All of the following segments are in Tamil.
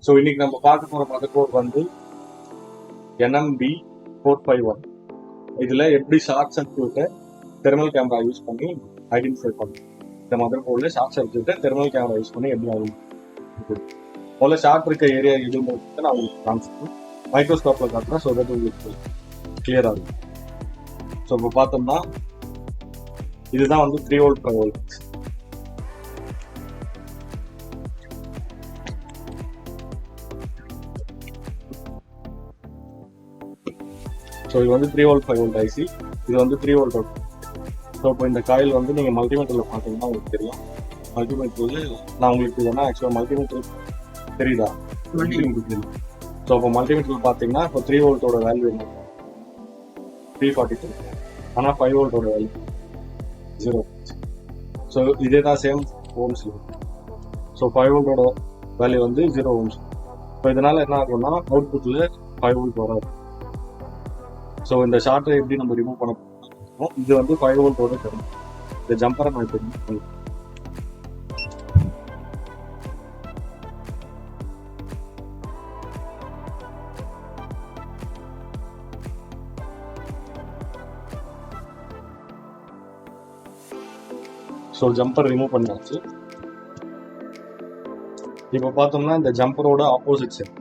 ஸோ இன்னைக்கு நம்ம பார்க்க போகிற மதர்போர்ட் வந்து NM-B451. இதில் எப்படி ஷார்ட் சர்க்யூட்டை தெர்மல் கேமரா யூஸ் பண்ணி ஐடென்டிஃபை பண்ணும். இந்த மதர்போர்டில் ஷார்ட் சர்க்யூட்டை தெர்மல் கேமரா யூஸ் பண்ணி எப்படி ஐடென்டிஃபை முதல்ல ஷார்ட் இருக்க ஏரியா எதுவும் நான் உங்களுக்கு காமிச்சிருக்கேன். மைக்ரோஸ்கோப்பில் காட்டுறேன். ஸோ தட் உங்களுக்கு கிளியர் ஆகும். ஸோ இப்போ பார்த்தோம்னா இதுதான் வந்து 3 வோல்ட் 5 வோல்ட். ஸோ இது வந்து 3 வோல்ட் 5 வோல்ட் ஐசி. இது வந்து 3 வோல்ட் அவுட். ஸோ இப்போ இந்த காயில் வந்து நீங்கள் மல்டிமீட்டரில் பார்த்தீங்கன்னா உங்களுக்கு தெரியும். மல்டிமீட்டர் நான் உங்களுக்கு வேணா ஆக்சுவலாக மல்டிமீட்டர் தெரியுதா? மல்டிமீட்டர் தெரியும். ஸோ இப்போ மல்டிமீட்டரில் பார்த்தீங்கன்னா இப்போ 3 வோல்ட்டோட வேல்யூ என்ன? 342. ஆனால் 5 வோல்ட்டோட வேல்யூ 0. ஸோ இதே தான் சேம் ஓம்ஸ். ஸோ 5 வோல்ட்டோட வேல்யூ வந்து 0 ஓம்ஸ். ஸோ இதனால என்ன ஆகும்னா அவுட்புட்டில் 5 வோல்ட் வராது. ஸோ இந்த ஷார்ட்டை எப்படி நம்ம ரிமூவ் பண்ண போகிறோம்? இது வந்து 5 வோல்ட்டோட தரும். இந்த ஜம்பரை நான் இப்போ ஸோ ஜம்பர் ரிமூவ் பண்ணியாச்சு. இப்போ பார்த்தோம்னா இந்த ஜம்பரோட ஆப்போசிட் சைட்,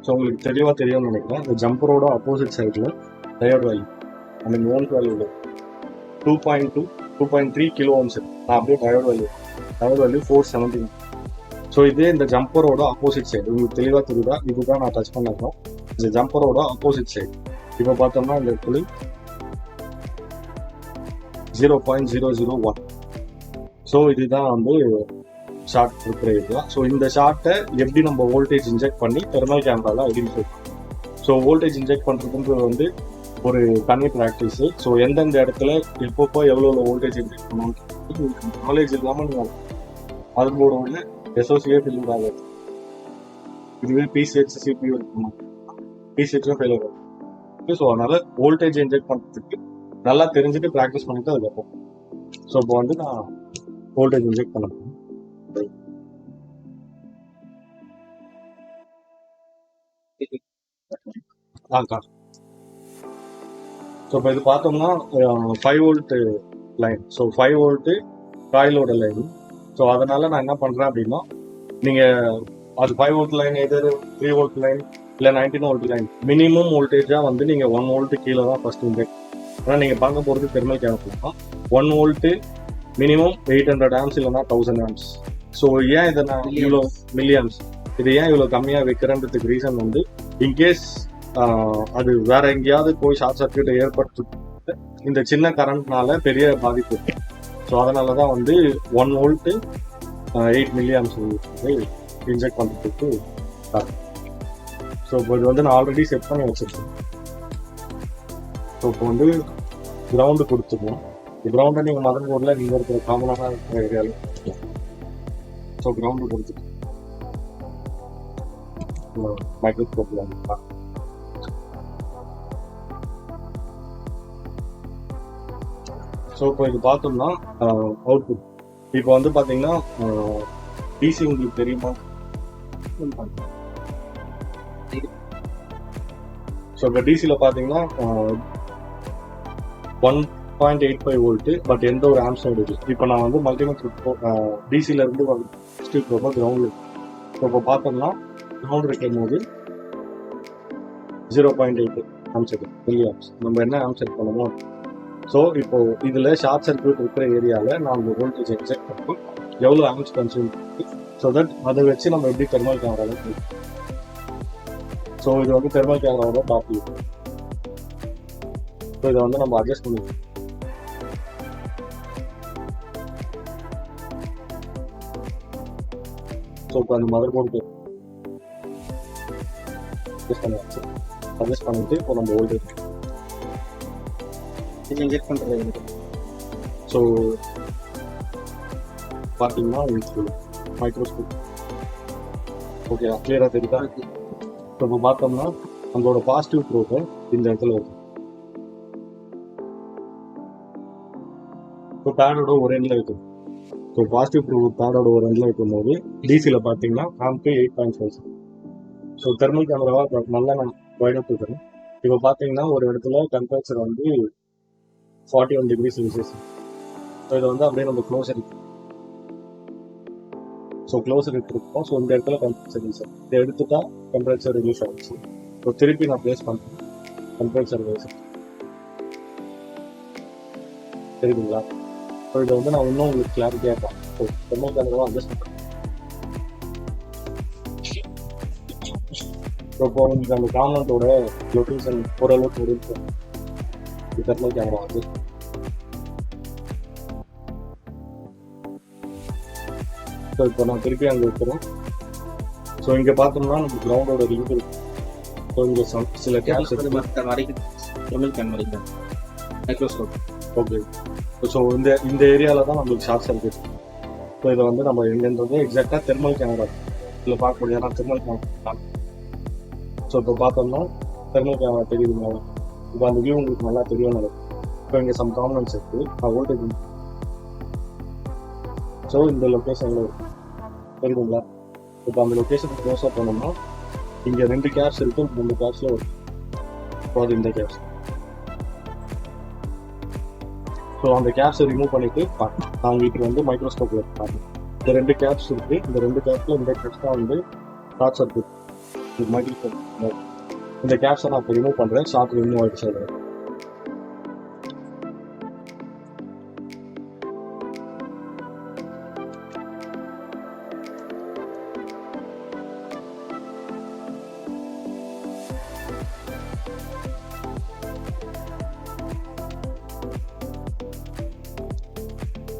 ஸோ உங்களுக்கு தெளிவாக தெரியும்னு நினைக்கிறேன். இந்த ஜம்பரோட ஆப்போசிட் சைடில் டயோட் வேல்யூ அந்த ஓம்ஸ் வேல்யூ 2.2 2.3 கிலோ ஓம்ஸ். நான் அப்படியே டயோட் வேல்யூ 470. ஸோ இதே இந்த ஜம்பரோட ஆப்போசிட் சைடு உங்களுக்கு தெளிவாக தெரியுதா? இதுதான் நான் டச் பண்ணிருக்கோம். இந்த ஜம்பரோட ஆப்போசிட் சைடு இப்போ பார்த்தோம்னா இந்த இடத்துல 0.001. ஸோ இதுதான் வந்து ஷார்ட் இருக்கிற ஏரியா. ஸோ இந்த ஷார்ட்டை எப்படி நம்ம வோல்டேஜ் இன்ஜெக்ட் பண்ணி தெர்மல் கேமராவில் ஐடென்டிஃபை பண்ணுவோம். ஸோ வோல்டேஜ் இன்ஜெக்ட் பண்ணுறதுன்றது வந்து ஒரு தனி ப்ராக்டிஸு. ஸோ எந்தெந்த இடத்துல எப்பப்போ எவ்வளோ வோல்டேஜ் இன்ஜெக்ட் பண்ணணும் நாலேஜ் இல்லாமல் நீங்கள் மதர்போர்டோட எஸ்ஓசியே ஃபெயிலியர் ஆகாது. இதுவே பிசிஹெச் சிபியூ இருக்கணும், பிசிஹெச்சும் ஃபெயிலியர் ஆகும். ஸோ அதனால வோல்டேஜ் இன்ஜெக்ட் பண்ணுறதுக்கு நல்லா தெரிஞ்சுட்டு ப்ராக்டிஸ் பண்ணிட்டு அதுக்கப்புறம். ஸோ இப்போ வந்து நான் வோல்டேஜ் இன்ஜெக்ட் பண்ண போகிறேன். ஸோ இப்போ இது பார்த்தோம்னா 5 வோல்ட் லைன். ஸோ 5 வோல்ட்டு காயிலோட லைன். ஸோ அதனால நான் என்ன பண்ணுறேன் அப்படின்னா, நீங்கள் அது 5 வோல்ட் லைன் எது 3 வோல்ட் லைன் இல்லை 19 வோல்ட் லைன் மினிமம் வோல்டேஜாக வந்து நீங்கள் 1 வோல்ட்டு கீழே தான் ஃபர்ஸ்ட் இன்ஜெக்ட். ஆனால் நீங்கள் பார்க்க போகிறது thermal camera 1 volt minimum 800 amps இல்லைனா 1000 ஆம்ஸ். ஸோ ஏன் இதை நான் இவ்வளோ மில்லி ஆம்ஸ் இது ஏன் இவ்வளோ கம்மியாக வைக்கிறேன்றதுக்கு ரீசன் வந்து இன்கேஸ் அது வேற எங்கேயாவது போய் ஷார்ட் சர்க்யூட்டை ஏற்படுத்து இந்த சின்ன கரண்ட்னால பெரிய பாதிப்பு. ஸோ அதனால தான் வந்து 1 வோல்ட்டு 8 மில்லி ஆம்ஸ் வந்து இன்ஜெக்ட் பண்ணுறதுக்கு. ஸோ இப்போ இது வந்து நான் ஆல்ரெடி செட் பண்ணி வச்சிருக்கேன். ஸோ இப்போ வந்து கிரவுண்டு கொடுத்துருவோம். கிரவுண்டை நீங்கள் மதர் போர்டில் நீங்கள் இருக்கிற காமனாக இருக்கிற ஏரியாவில் ஸோ கிரவுண்டு கொடுத்துட்டு மைக்ரோஸ்கோப்பில் ஸோ இப்போ இது பார்த்தோம்னா அவுட்புட் இப்போ வந்து பார்த்தீங்கன்னா டிசி உங்களுக்கு தெரியுமா? ஸோ இப்போ டிசியில் பார்த்தீங்கன்னா 1.85 வோல்ட்டு, பட் எந்த ஒரு ஆம்ஸும் இருக்குது. இப்போ நான் வந்து மல்டிமீட்டர் டிசியிலேருந்து ஸ்டில் போக கிரவுண்டு. ஸோ இப்போ பார்த்தோம்னா கிரவுண்ட் இருக்கும் போது 0.8 ஆம்ஸ் மில்லி ஆம்ஸ். நம்ம என்ன ஆம்ஸ் செட் பண்ணமோ. ஸோ இப்போ இதில் ஷார்ட் சர்க்யூட் இருக்கிற ஏரியாவில் நான் அந்த வோல்டேஜ் எக்ஸெக்ட் பண்ணி எவ்வளோ ஆம்ஸ் கன்சியூம் பண்ணி ஸோ தட் அதை வச்சு நம்ம எப்படி தெர்மல் கேமராவில். ஸோ இது வந்து தெர்மல் கேமராவோட டாப் வியூ. ஸோ இதை வந்து நம்ம அட்ஜஸ்ட் பண்ணிக்கலாம். ஸோ இப்போ அந்த மதர் போர்டு அட்ஜஸ்ட் பண்ணிட்டு இப்போ நம்ம வோல்டேஜ் இன்ஜெக்ட் பண்ணுறது. ஸோ பார்த்தீங்கன்னா மைக்ரோஸ்கோப் ஓகே கிளியராக தெரியுதா? ஸோ இப்போ பார்த்தோம்னா நம்மளோட பாசிட்டிவ் ப்ரோட்டை இந்த இடத்துல இருக்கும். ஸோ பேடோட ஒரு எண்டில் இருக்கும். ஸோ பாசிட்டிவ் ப்ரூவ் பேடோட ஒரு எண்டில் இருக்கும்போது டிசியில் பார்த்தீங்கன்னா ஆம்க்கு 8.5. ஸோ தெர்மல் கேமராவா நல்லா நான் வைடப் இருக்கிறேன். இப்போ பார்த்தீங்கன்னா ஒரு இடத்துல டெம்பரேச்சர் வந்து 41 டிகிரி செல்சியஸ். ஸோ இதை வந்து அப்படியே நம்ம க்ளோஸர் எடுத்துருக்கோம். ஸோ இந்த இடத்துல டெம்பரேச்சர் ரிலீஸ் ஆகும். இதை எடுத்துட்டா டெம்பரேச்சர் ரிலீஸ் ஆகிடுச்சு. ஸோ திருப்பி நான் ப்ளேஸ் பண்ணுறேன், டெம்பரேச்சர் ரிலீஸ் ஆகும். தெரியுதுங்களா? ஸோ இதை வந்து நான் இன்னும் உங்களுக்கு கிளாரிட்டியாக பார்ப்பேன். ஸோ தெர்மல் கேமராவை அட்ஜஸ்ட் பண்ணுறேன். ஸோ இப்போ உங்களுக்கு அந்த காம்பனண்டோட லொக்கேஷன் ஓரளவுக்கு இருக்கு. தெர்மல் கேமரா வந்து ஸோ இப்போ நான் திருப்பி அங்கே வைக்கிறேன். ஸோ இங்கே பார்த்தோம்னா நம்ம கிரவுண்டோட லிங்க் இருக்கு. ஸோ இங்கே சில கேப்ஸ் மைக்ரோஸ்கோப். ஓகே. ஸோ இந்த ஏரியாவில் தான் நம்மளுக்கு ஷார்ட் சர்க்யூட். ஸோ இதை வந்து நம்ம எங்கன்றது எக்ஸாக்டாக தெர்மல் கேமரா இதில் பார்க்க முடியாது. Thermal camera. ஸோ இப்போ பார்த்தோம்னா தெர்மல் கேமரா தெரியுதுங்களா? இப்போ அந்த வியூ உங்களுக்கு நல்லா தெரியும் நடக்கும். இப்போ இங்கே சம் காம்பனன்ட்ஸ் இருக்குது. வோல்டேஜ் ஸோ இந்த லொக்கேஷனில் இருக்கு, தெரியுதுங்களா? இப்போ அந்த லொக்கேஷனுக்கு க்ளோஸாக போனோம்னா இங்கே 2 கேப்ஸ் இருக்குது. 2 கேப்ஸில் ஒரு அது இந்த கேப்ஸ். ஸோ அந்த கேப்ஸை ரிமூவ் பண்ணிவிட்டு பார்க்கலாம். நான் உங்களுக்கு வந்து மைக்ரோஸ்கோப்பில் பார்க்கலாம். இந்த 2 கேப்ஸ் இருக்குது. இந்த 2 கேப்ஸில் இந்த கேப்ஸ் தான் வந்து ஷார்ட் சர்க்யூட். மைக்ரோஸ்கோப் இந்த கேப்ஸை நான் இப்போ ரிமூவ் பண்ணுறேன். ஷார்ட் ரிமூவ் ஆகிட்டு சொல்கிறேன்.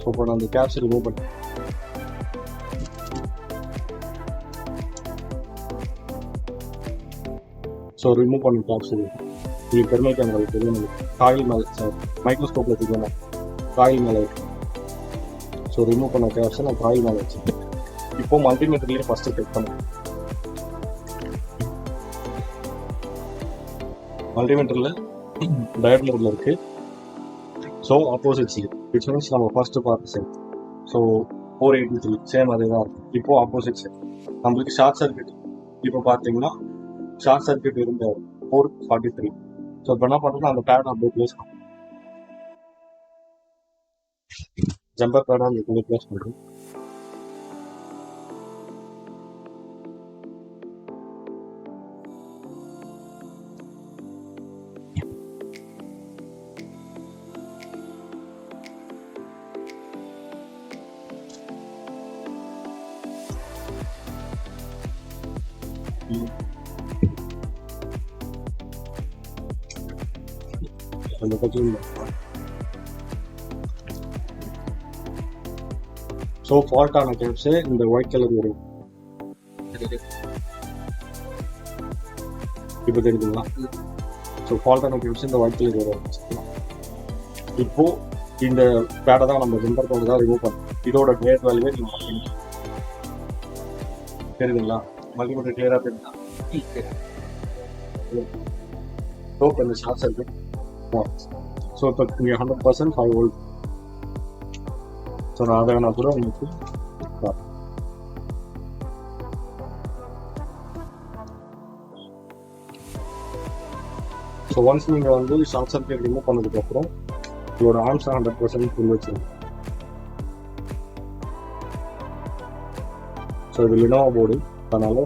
ஸோ இப்போ நான் அந்த கேப்ஸ் ரிமூவ் பண்ணேன். ஸோ ரிமூவ் பண்ண கேப்ஸ் இது தெர்மல் கேமரா தெரியும். காயில் மேலே சார் மைக்ரோஸ்கோப்பில் தெரியும், காயில் மேலே இருக்கு. ஸோ ரிமூவ் பண்ண கேப்ஸை நான் காயில் மேலே வச்சுருக்கேன். இப்போ மல்டிமீட்டர்லேயே ஃபஸ்ட்டு செக் பண்ணேன். மல்டிமீட்டரில் டயட் மோடில் இருக்குது. So opposite side which means நம்ம ஃபர்ஸ்ட் பார்த்த சைடு. ஸோ 483 சேம் அதே தான் இருக்கும். இப்போது ஆப்போசிட் சைடு நம்மளுக்கு ஷார்ட் சர்க்யூட். இப்போ பார்த்தீங்கன்னா ஷார்ட் சர்க்யூட் இருந்த 443. ஸோ இப்போ என்ன பண்ணுறோம்னா அந்த பேட் அப்படியே ப்ளேஸ் பண்ணுறோம். ஜம்பர் பேடாக அந்த ப்ளேஸ் பண்ணுறோம். அந்த பக்கம் ஸோ ஃபால்ட்டான கேப்ஸு இந்த ஒயிட் கலர் வரும். இப்போ தெரியுதுங்களா? ஸோ ஃபால்ட்டான கேப்ஸ் இந்த ஒயிட் கலர் வரும். இப்போ இந்த பேடை தான் நம்ம ஜம்பர் பேடை தான் ரிமூவ் பண்ணோம். இதோட டேட் வேல்யூவே நீங்கள் தெரியுதுங்களா? மல்டிமீட்டர் கிளியராக தெரியுதா? ஸோ இப்போ இந்த ஷார்ட் சர்க்யூட். ஸோ இப்போ இங்கே 100% 5 வோல்ட். ஸோ நான் அதை வேணா கூட உங்களுக்கு ஸோ ஒன்ஸ் நீங்கள் வந்து ஷார்ட் சர்க்யூட் ரிமூவ் பண்ணதுக்கப்புறம் இதோட ஆர்ம்ஸ் 100% ஃபுல் வச்சுருங்க. ஸோ இது லினோவா போர்டு, அதனால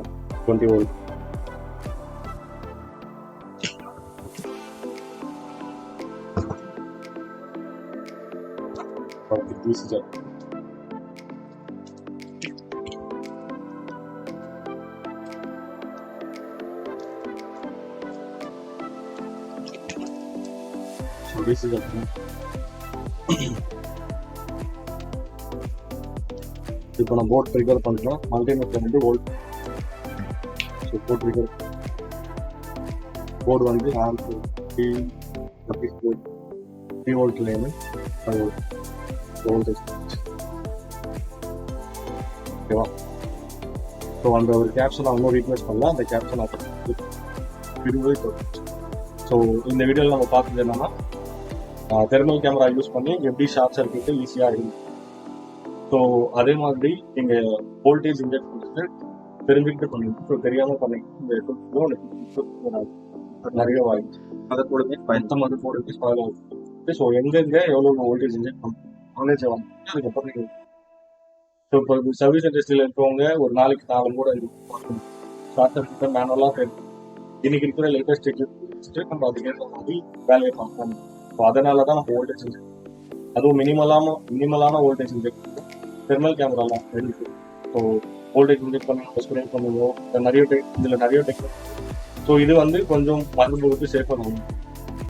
20 volt. This is it. So this is it. இப்போ நான் போர்ட் ட்ரிகர் பண்ணுறோம். மல்டிமீட்டர் வந்து volt. So port trigger board வந்து amp 3 volt line 5 volt voltage. ஓகேவா? ஸோ அந்த ஒரு கேப்ஸை நான் இன்னும் ரீப்ளேஸ் பண்ணல. அந்த கேப்ஸை நான் ஸோ இந்த வீடியோவில் நம்ம பார்த்தது என்னன்னா தெர்மல் கேமரா யூஸ் பண்ணி எப்படி ஷார்ட் சர்க்யூட்டு ஈஸியாக இருக்குது. ஸோ அதே மாதிரி நீங்கள் வோல்டேஜ் இன்ஜெக்ட் பண்ணிட்டு தெரிஞ்சுக்கிட்டு பண்ணீங்க. ஸோ தெரியாமல் பண்ணீங்க இந்த நிறைய வாய்ப்பு அதை கூடவே மொத்தம் அது போடுறது ஸ்பாயில் ஆகுது. ஸோ எங்கெங்கே எவ்வளோ வோல்டேஜ் இன்ஜெக்ட் பண்ணணும் நாலேஜ் வாங்க அதுக்கப்புறம் நீங்கள் ஸோ இப்போ சர்வீஸ் இண்டஸ்ட்ரியில் இருக்கவங்க ஒரு நாளைக்கு 4 கூட பார்க்கணும். ஷார்ட் சர்க்யூட் மேனுவலாக இன்னைக்கு இருக்கிற லேட்டஸ்ட் வச்சுட்டு நம்ம அதுக்கேற்ற மாதிரி வேலையை பார்க்கணும். ஸோ அதனால தான் நம்ம வோல்டேஜ் இன்ஜெக்ட் அதுவும் மினிமலான வோல்டேஜ் இன்ஜெக்ட் தெர்மல் கேமராலாம் இருக்கு. ஸோ வோல்டேஜ் இன்ஜெக்ட் பண்ணி ஸ்ப்ரே பண்ணுவோம். இதில் நிறைய டெக்னிக். ஸோ இது வந்து கொஞ்சம் மருந்து சேஃபாக